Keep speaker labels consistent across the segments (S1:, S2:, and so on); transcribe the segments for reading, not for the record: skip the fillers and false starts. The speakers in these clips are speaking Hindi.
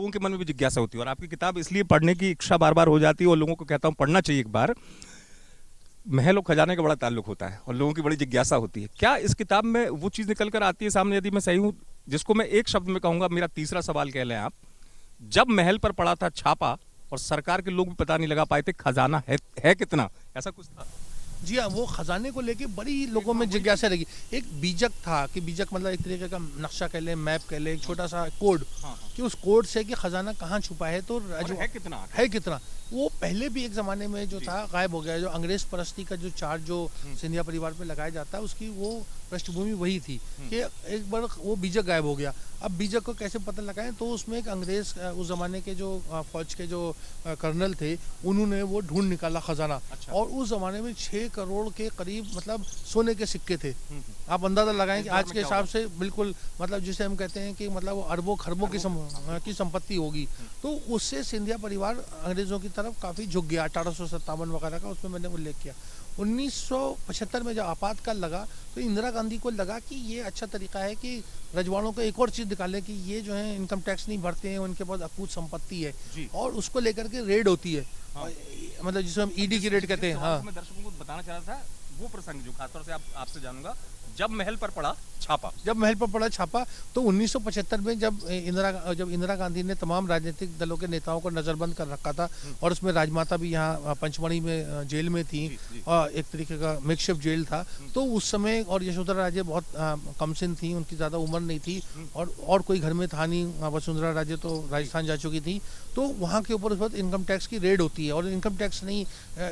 S1: लोगों के मन में भी जिज्ञासा होती है, और आपकी किताब इसलिए पढ़ने की इच्छा बार बार हो जाती है, और लोगों को कहता हूँ पढ़ना चाहिए एक बार। महल और खजाने का बड़ा ताल्लुक होता है और लोगों की बड़ी जिज्ञासा होती है। क्या इस किताब में वो चीज़ निकल कर आती है सामने, यदि मैं सही हूँ, जिसको मैं एक शब्द में कहूँगा, मेरा तीसरा सवाल कह लें आप, जब महल पर पड़ा था छापा और सरकार के लोग भी पता नहीं लगा पाए थे खजाना है कितना, ऐसा कुछ था?
S2: जी हाँ, वो खजाने को लेके बड़ी लोगों में जिज्ञासा रहेगी। एक बीजक था कि बीजक मतलब एक तरीके का नक्शा कह लें, मैप कह लें, एक छोटा सा कोड, कि उस कोड से कि खजाना कहाँ छुपा है, तो है कितना वो पहले भी एक ज़माने में जो था गायब हो गया। जो अंग्रेज परस्ती का जो चार्ज जो सिंधिया परिवार पे लगाया जाता है, उसकी वो पृष्ठभूमि वही थी कि एक बार वो बीजक गायब हो गया। अब बीजक को कैसे पता लगाएं, तो उसमें एक अंग्रेज उस ज़माने के जो फौज के जो कर्नल थे, उन्होंने वो ढूंढ निकाला खजाना। अच्छा। और उस ज़माने में 6 करोड़ के करीब मतलब सोने के सिक्के थे। आप अंदाज़ा लगाएं कि आज के हिसाब से बिल्कुल मतलब जिसे हम कहते हैं कि मतलब वो अरबों खरबों की संपत्ति होगी। तो उससे सिंधिया परिवार अंग्रेज़ों की तरफ काफ़ी झुक गया। 1857 वगैरह का उसमें मैंने उल्लेख किया। 1975 में जब आपातकाल लगा, तो इंदिरा गांधी को लगा कि ये अच्छा तरीका है कि रजवाड़ों को एक और चीज़ निकाले कि ये जो है इनकम टैक्स नहीं भरते हैं, उनके पास अकूत संपत्ति है, और उसको लेकर के रेड होती है। हाँ। मतलब जिसे हम ईडी की रेड कहते हैं। हाँ, मैं
S1: दर्शकों को बताना चाह रहा था वो प्रसंग जो खासतौर से आपसे जानूंगा, जब महल पर पड़ा छापा। तो 1975 में जब इंदिरा गांधी ने तमाम राजनीतिक दलों के नेताओं को नजरबंद कर रखा था, और उसमें राजमाता भी यहाँ पंचमढ़ी में जेल में थी, और एक तरीके का मेकशिफ्ट जेल था। तो उस समय और यशोधरा राजे बहुत कमसिन थी, उनकी ज़्यादा उम्र नहीं थी, और कोई घर में था नहीं। वसुंधरा राजे तो राजस्थान जा चुकी थी। तो वहाँ के ऊपर उस वक्त इनकम टैक्स की रेड होती है, और इनकम टैक्स नहीं,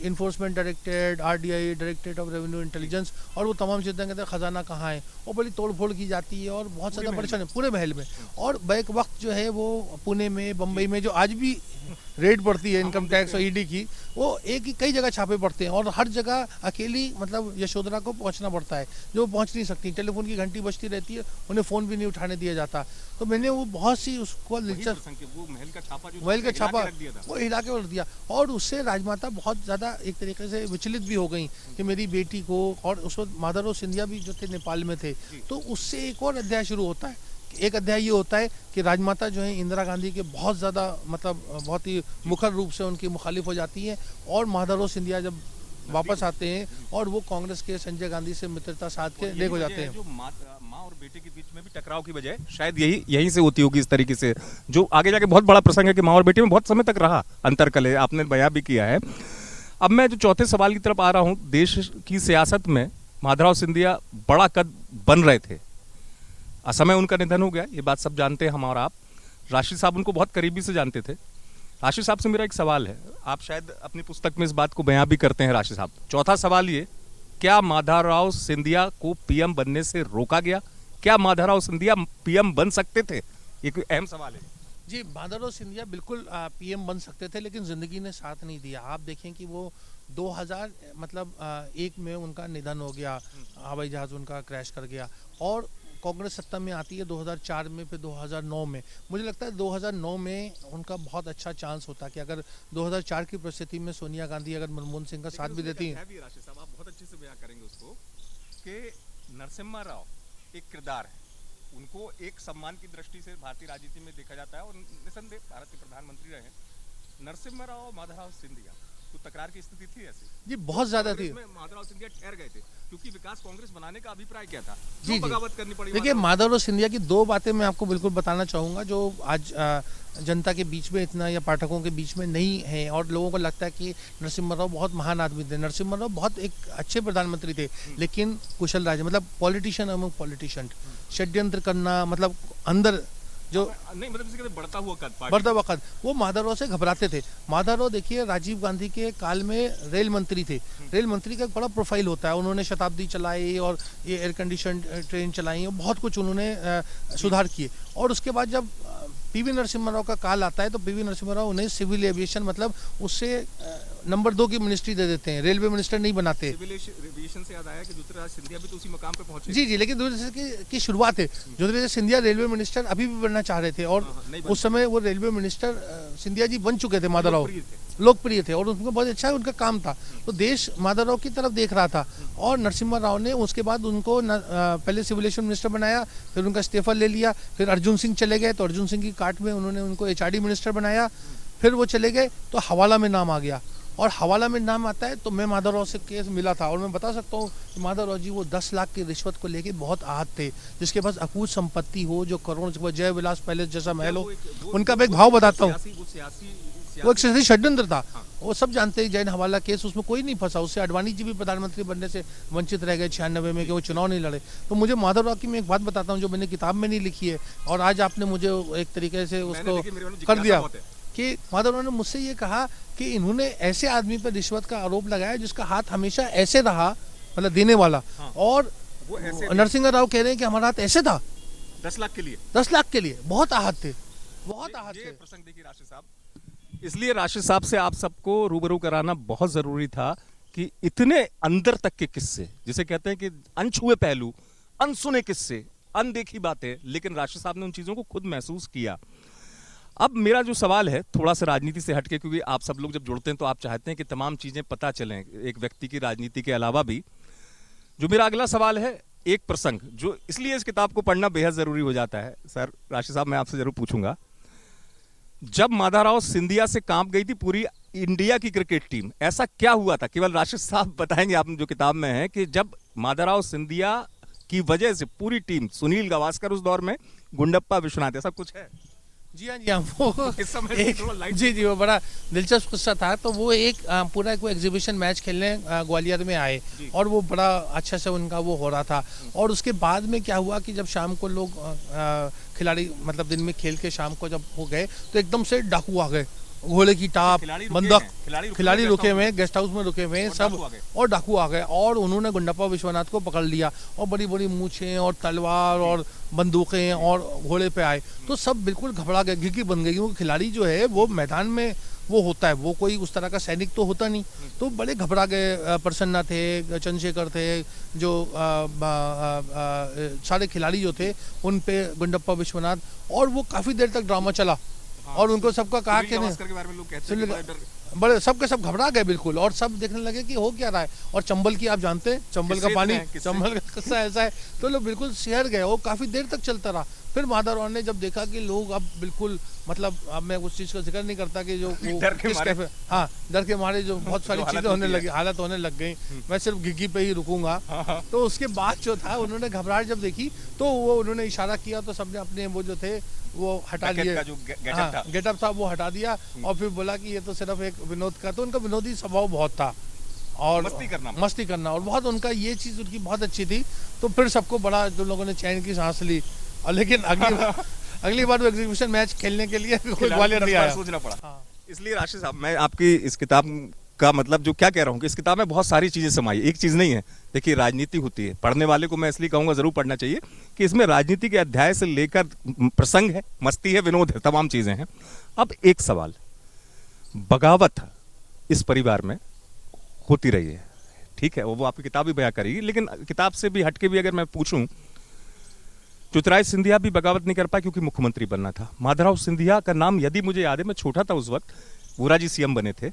S1: enforcement directorate, RDI, directorate of revenue intelligence, और वो तमाम चीज़ें कहते हैं खजाना कहाँ है, और बड़ी तोड़ फोड़ की जाती है, और बहुत ज़्यादा परेशानी पूरे महल में। और बैक वक्त जो है वो पुणे में, बम्बई में जो आज भी रेड पड़ती है इनकम टैक्स और ईडी की, वो एक ही कई जगह छापे पड़ते हैं, और हर जगह अकेली मतलब यशोधरा को पहुंचना पड़ता है, जो पहुंच नहीं सकती। टेलीफोन की घंटी बजती रहती है, उन्हें फ़ोन भी नहीं उठाने दिया जाता। तो मैंने वो बहुत सी उसको महल का छापा वो हिला के रख दिया, और उससे राजमाता बहुत ज़्यादा एक तरीके से विचलित भी हो गई कि मेरी बेटी को, और उस वक्त माधवराव सिंधिया भी जो थे नेपाल में थे। तो उससे एक और अध्याय शुरू होता है। एक अध्याय ये होता है कि राजमाता जो है इंदिरा गांधी के बहुत ज़्यादा मतलब बहुत ही मुखर रूप से उनकी मुखालिफ हो जाती है, और माधवराव सिंधिया जब वापस आते हैं और वो कांग्रेस के संजय गांधी से मित्रता साध के लेक हो जाते हैं। जो माँ और बेटे के बीच में भी टकराव की वजह शायद यही से होती होगी इस तरीके से, जो आगे जाके बहुत बड़ा प्रसंग है कि माँ और बेटे में बहुत समय तक रहा अंतरकलह, आपने बयां भी किया है। अब मैं जो चौथे सवाल की तरफ आ रहा हूँ, देश की सियासत में माधवराव सिंधिया बड़ा कद बन रहे थे, असमय उनका निधन हो गया, ये बात सब जानते हैं हम और आप। राशि साहब उनको बहुत करीबी से जानते थे। राशि साहब से मेरा एक सवाल है, आप शायद अपनी पुस्तक में इस बात को बयां भी करते हैं राशि साहब। चौथा सवाल ये, क्या माधवराव सिंधिया को पीएम बनने से रोका गया? क्या माधवराव सिंधिया पीएम बन सकते थे? ये कोई अहम सवाल है।
S2: जी, माधवराव सिंधिया बिल्कुल पीएम बन सकते थे, लेकिन ज़िंदगी ने साथ नहीं दिया। आप देखें कि वो 2001 में उनका निधन हो गया, हवाई जहाज़ उनका क्रैश कर गया, और कांग्रेस सत्ता में आती है 2004 में, फिर 2009 में। मुझे लगता है 2009 में उनका बहुत अच्छा चांस होता कि अगर 2004 की परिस्थिति में सोनिया गांधी अगर मनमोहन सिंह का साथ भी देती हैं।
S1: आप बहुत अच्छे से बयां करेंगे उसको कि नरसिम्हा राव एक किरदार है, उनको एक सम्मान की दृष्टि से भारतीय राजनीति में देखा जाता है, और निसंदेह भारत के प्रधानमंत्री रहे। नरसिम्हा राव माधवराव सिंधिया तो तकरार की स्थिति थी ऐसी?
S2: जी, बहुत ज्यादा थी।
S1: माधवराव सिंधिया ठहर गए थे क्योंकि विकास कांग्रेस बनाने का अभिप्राय क्या था? जी, बगावत करनी पड़ी।
S2: देखिए, माधवराव सिंधिया की दो बातें मैं आपको बिल्कुल बताना चाहूँगा जो आज जनता के बीच में इतना या पाठकों के बीच में नहीं है, और लोगों को लगता है कि नरसिम्हा राव बहुत महान आदमी थे। नरसिम्हा राव बहुत एक अच्छे प्रधानमंत्री थे, लेकिन कुशल राज मतलब पॉलिटिशियन अमंग पॉलिटिशियन, षड्यंत्र करना मतलब अंदर जो
S1: नहीं मतलब बढ़ता हुआ कद
S2: वो माधवराव से घबराते थे। माधवराव देखिए राजीव गांधी के काल में रेल मंत्री थे। रेल मंत्री का एक बड़ा प्रोफाइल होता है, उन्होंने शताब्दी चलाई और ये एयर कंडीशन ट्रेन चलाई और बहुत कुछ उन्होंने सुधार किए। और उसके बाद जब पीवी नरसिम्हा राव का काल आता है तो पीवी नरसिम्हा राव उन्हें सिविल एविएशन मतलब उससे नंबर 2 की मिनिस्ट्री दे देते हैं, रेलवे मिनिस्टर नहीं बनाते।
S1: सिविल एविएशन से याद आया कि ज्योतिरादित्य सिंधिया भी तो उसी मकाम पे पहुंचे।
S2: जी जी, लेकिन ज्योतिरादित्य की शुरुआत है। ज्योतिरादित्य सिंधिया रेलवे मिनिस्टर अभी भी बनना चाह रहे थे, और उस समय वो रेलवे मिनिस्टर सिंधिया जी बन चुके थे, माधवराव लोकप्रिय थे, और उनको बहुत अच्छा उनका काम था। तो देश माधवराव की तरफ देख रहा था, और नरसिम्हा राव ने उसके बाद उनको पहले सिविल एविएशन मिनिस्टर बनाया, फिर उनका इस्तीफा ले लिया, फिर अर्जुन सिंह चले गए तो अर्जुन सिंह की काट में उन्होंने उनको एचआरडी मिनिस्टर बनाया, फिर वो चले गए तो हवाला में नाम आ गया, और हवाला में नाम आता है तो मैं माधवराव से केस मिला था, और मैं बता सकता हूँ कि माधवराव जी वो 10 लाख की रिश्वत को लेके बहुत आहत थे। जिसके पास अकूत संपत्ति हो, जो करोड़ जय विलास पैलेस जैसा महल हो, उनका मैं एक भाव बताता हूँ, वो एक सियासी षड्यंत्र था। वो सब जानते हैं, जैन हवाला केस, उसमें कोई नहीं फंसा, उससे अडवाणी जी भी प्रधानमंत्री बनने से वंचित रह गए 96 में, कि वो चुनाव नहीं लड़े। तो मुझे माधवराव की मैं एक बात बताता हूँ जो मैंने किताब में नहीं लिखी है, और आज आपने मुझे एक तरीके से उसको कर दिया, कि माधवराव ने मुझसे ये कहा कि इन्होंने ऐसे आदमी पर रिश्वत का आरोप लगाया जिसका हाथ हमेशा ऐसे रहा, मतलब देने वाला, और नरसिंह राव कह रहे हैं कि हमारा हाथ ऐसे था
S1: 10 लाख के लिए,
S2: 10 लाख के लिए बहुत आहत थे, बहुत आहत थे।
S1: प्रसंग देखिए राशिद साहब, इसलिए राशिद साहब से आप सबको रूबरू कराना बहुत जरूरी था कि इतने अंदर तक के किस्से, जिसे कहते हैं कि अनछुए पहलू, अनसुने किस्से, अनदेखी बातें, लेकिन राशिद साहब ने उन चीजों को खुद महसूस किया। अब मेरा जो सवाल है थोड़ा सा राजनीति से हटके, क्योंकि आप सब लोग जब जुड़ते हैं तो आप चाहते हैं कि तमाम चीजें पता चलें एक व्यक्ति की राजनीति के अलावा भी। जो मेरा अगला सवाल है, एक प्रसंग जो इसलिए इस किताब को पढ़ना बेहद जरूरी हो जाता है। सर राशिद साहब, मैं आपसे जरूर पूछूंगा, जब माधवराव सिंधिया से कांप गई थी पूरी इंडिया की क्रिकेट टीम, ऐसा क्या हुआ था? केवल राशिद साहब बताएंगे, आप जो किताब में है, कि जब माधवराव सिंधिया की वजह से पूरी टीम, सुनील गावस्कर उस दौर में, गुंडप्पा विश्वनाथ, ऐसा कुछ है?
S2: जी हाँ, जी हाँ, वो जी जी, वो बड़ा दिलचस्प किस्सा था। तो वो एक पूरा कोई एग्जीबिशन मैच खेलने ग्वालियर में आए, और वो बड़ा अच्छा से उनका वो हो रहा था, और उसके बाद में क्या हुआ कि जब शाम को लोग खिलाड़ी, मतलब दिन में खेल के शाम को जब हो गए तो एकदम से डाकू आ गए, घोड़े की टाप, बंदूक, खिलाड़ी रुके हुए हैं, गेस्ट हाउस में रुके हुए हैं सब, और डाकू आ गए, और उन्होंने गुंडप्पा विश्वनाथ को पकड़ लिया, और बड़ी बड़ी मूछें और तलवार और बंदूकें और घोड़े पे आए। तो सब बिल्कुल घबरा गए, घिघी बन गई, क्योंकि खिलाड़ी जो है वो मैदान में वो होता है, वो कोई उस तरह का सैनिक तो होता नहीं। तो बड़े घबरा गए, प्रसन्ना थे, चंद्रशेखर थे, जो सारे खिलाड़ी जो थे उन पे गुंडप्पा विश्वनाथ, और वो काफी देर तक ड्रामा चला। और उनको सबका कहा कि बड़े सबके सब घबरा गए बिल्कुल, और सब देखने लगे कि हो क्या रहा है। और चंबल की आप जानते हैं, चंबल का पानी, चंबल का किस्सा ऐसा है, तो लोग बिल्कुल शहर गए, वो काफी देर तक चलता रहा। फिर माधवराव ने जब देखा कि लोग अब बिल्कुल, मतलब अब मैं उस चीज का जिक्र नहीं करता कि जो डर के मारे जो बहुत सारी चीजें होने लगी, हालत होने लग गई, मैं सिर्फ घिघी पे ही रुकूंगा। तो उसके बाद जो था, उन्होंने घबराहट जब देखी तो वो उन्होंने इशारा किया, तो सबने अपने वो जो थे वो हटा लिए, गेटअप था वो हटा दिया, और फिर बोला कि ये तो सिर्फ एक विनोद का। तो उनका विनोदी स्वभाव बहुत था, और मस्ती करना, और बहुत उनका ये चीज उनकी बहुत अच्छी थी। तो फिर सबको बड़ा, जो लोगों ने चैन की सांस ली, और लेकिन अगली बार वो एग्जीबिशन मैच खेलने के लिए कोई ग्वालियर नहीं आया,
S1: सोचना पड़ा। इसलिए राशिद साहब, मैं आपकी इस किताब का मतलब जो क्या कह रहा हूँ कि इस किताब में बहुत सारी चीजें समाई, एक चीज नहीं है। देखिए, राजनीति होती है, पढ़ने वाले को मैं इसलिए कहूंगा जरूर पढ़ना चाहिए कि इसमें राजनीति के अध्याय से लेकर प्रसंग है, मस्ती है, विनोद है, तमाम चीजें हैं। अब एक सवाल, बगावत इस परिवार में होती रही है, ठीक है, वो आपकी किताब भी बयां करेगी, लेकिन किताब से भी हटके भी अगर मैं पूछूं, ज्योतिरादित्य सिंधिया भी बगावत नहीं कर पाया क्योंकि मुख्यमंत्री बनना था। माधवराव सिंधिया का नाम यदि मुझे याद है, मैं छोटा था उस वक्त, वोरा जी सीएम बने थे,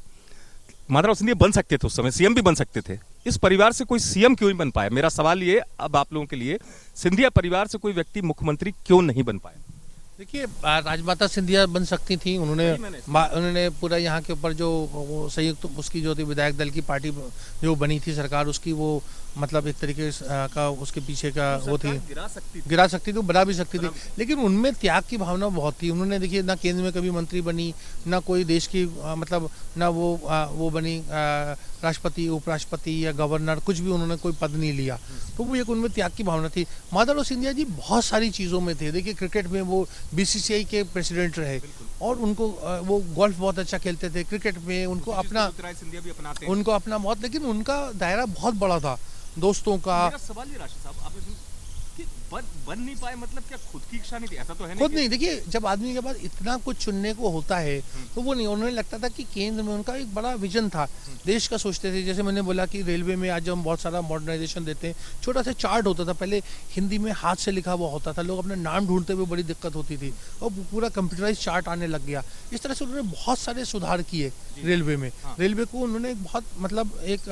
S1: माधवराव सिंधिया बन सकते थे उस समय, सीएम भी बन सकते थे। इस परिवार से कोई सीएम क्यों नहीं बन पाया? मेरा सवाल ये अब आप लोगों के लिए, सिंधिया परिवार से कोई व्यक्ति मुख्यमंत्री क्यों नहीं बन पाया?
S2: देखिए, राजमाता सिंधिया बन सकती थी, उन्होंने पूरा यहाँ के ऊपर जो संयुक्त उसकी जो थी विधायक दल की पार्टी जो बनी थी सरकार, उसकी वो मतलब एक तरीके का उसके पीछे का वो थी, गिरा सकती थी, बना भी सकती थी, लेकिन उनमें त्याग की भावना बहुत थी। उन्होंने देखिए, ना केंद्र में कभी मंत्री बनी, ना कोई देश की मतलब ना वो बनी राष्ट्रपति, उपराष्ट्रपति या गवर्नर, कुछ भी उन्होंने कोई पद नहीं लिया। तो वो एक उनमें त्याग की भावना थी। माधवराव सिंधिया जी बहुत सारी चीज़ों में थे। देखिए, क्रिकेट में वो बीसीसीआई के प्रेसिडेंट रहे, और उनको वो गोल्फ बहुत अच्छा खेलते थे, क्रिकेट में उनको अपना बहुत, लेकिन उनका दायरा बहुत बड़ा था दोस्तों का।
S1: मेरा सवाल ये राशिद साहब, आप कि
S3: बन नहीं पाए मतलब क्या खुद की इच्छा नहीं थी? ऐसा तो है
S2: खुद नहीं, देखिए जब आदमी के पास इतना कुछ चुनने को होता है तो वो नहीं, उन्हें लगता था कि केंद्र में उनका एक बड़ा विजन था, देश का सोचते थे। जैसे मैंने बोला कि रेलवे में आज हम बहुत सारा मॉडर्नाइजेशन देते हैं, छोटा सा चार्ट होता था पहले, हिंदी में हाथ से लिखा हुआ होता था, लोग अपने नाम ढूंढते हुए बड़ी दिक्कत होती थी, और पूरा कंप्यूटराइज चार्ट आने लग गया। इस तरह से उन्होंने बहुत सारे सुधार किए रेलवे में। रेलवे को उन्होंने एक बहुत मतलब एक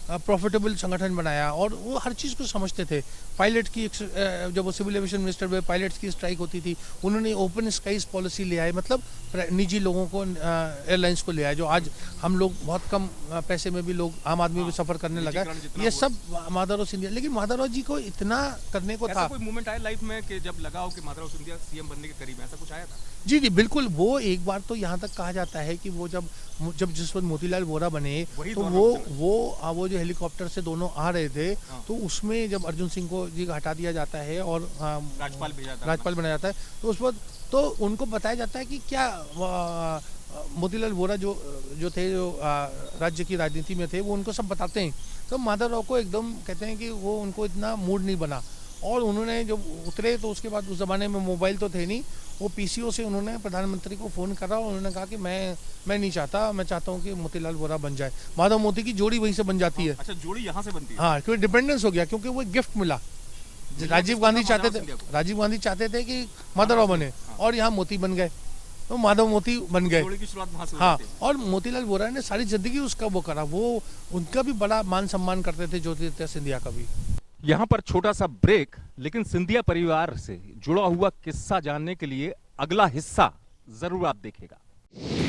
S2: प्रॉफिटेबल संगठन बनाया, और वो हर चीज़ को समझते थे। पायलट की जब वो सिविल एविएशन मिनिस्टर हुए, पायलट्स की स्ट्राइक होती थी, उन्होंने ओपन स्काईज पॉलिसी ले आए, मतलब निजी लोगों को एयरलाइंस को ले आए, जो आज हम लोग बहुत कम पैसे में भी लोग आम आदमी भी सफ़र करने लगा। ये सब माधवराव सिंधिया, लेकिन माधवराव जी को इतना करने को था।
S3: कोई मोमेंट आया लाइफ में कि जब लगा हो कि माधवराव सिंधिया सीएम बनने के करीब, ऐसा कुछ आया था?
S2: जी जी बिल्कुल। वो एक बार तो यहाँ तक कहा जाता है कि वो जब जिस वक्त मोतीलाल वोरा बने तो वो जो हेलीकॉप्टर से दोनों आ रहे थे, तो उसमें जब अर्जुन सिंह को जी हटा दिया जाता है और राजपाल बनाया जाता है, तो उस वक्त तो उनको बताया जाता है कि क्या मोतीलाल वोरा जो थे, जो राज्य की राजनीति में थे, वो उनको सब बताते हैं। तो माधवराव को एकदम कहते हैं कि वो उनको इतना मूड नहीं बना, और उन्होंने जब उतरे तो उसके बाद उस ज़माने में मोबाइल तो थे नहीं, वो पीसीओ से उन्होंने प्रधानमंत्री को फ़ोन करा, और उन्होंने कहा कि मैं नहीं चाहता, मैं चाहता हूँ कि मोतीलाल वोरा बन जाए। माधव मोती की जोड़ी वहीं से बन जाती है।
S3: अच्छा, जोड़ी यहाँ से बनती है?
S2: हाँ, क्योंकि डिपेंडेंस हो गया, क्योंकि वो एक गिफ्ट मिला। राजीव गांधी चाहते थे कि माधवराव बने, और यहाँ मोती बन गए, तो माधव मोती बन गए।
S3: जोड़ी की शुरुआत वहाँ से
S2: हाँ, और मोतीलाल वोरा ने सारी जिंदगी उसका वो करा, वो उनका भी बड़ा मान सम्मान करते थे, ज्योतिरादित्य सिंधिया का भी।
S3: यहाँ पर छोटा सा ब्रेक, लेकिन सिंधिया परिवार से जुड़ा हुआ किस्सा जानने के लिए अगला हिस्सा जरूर आप देखेगा।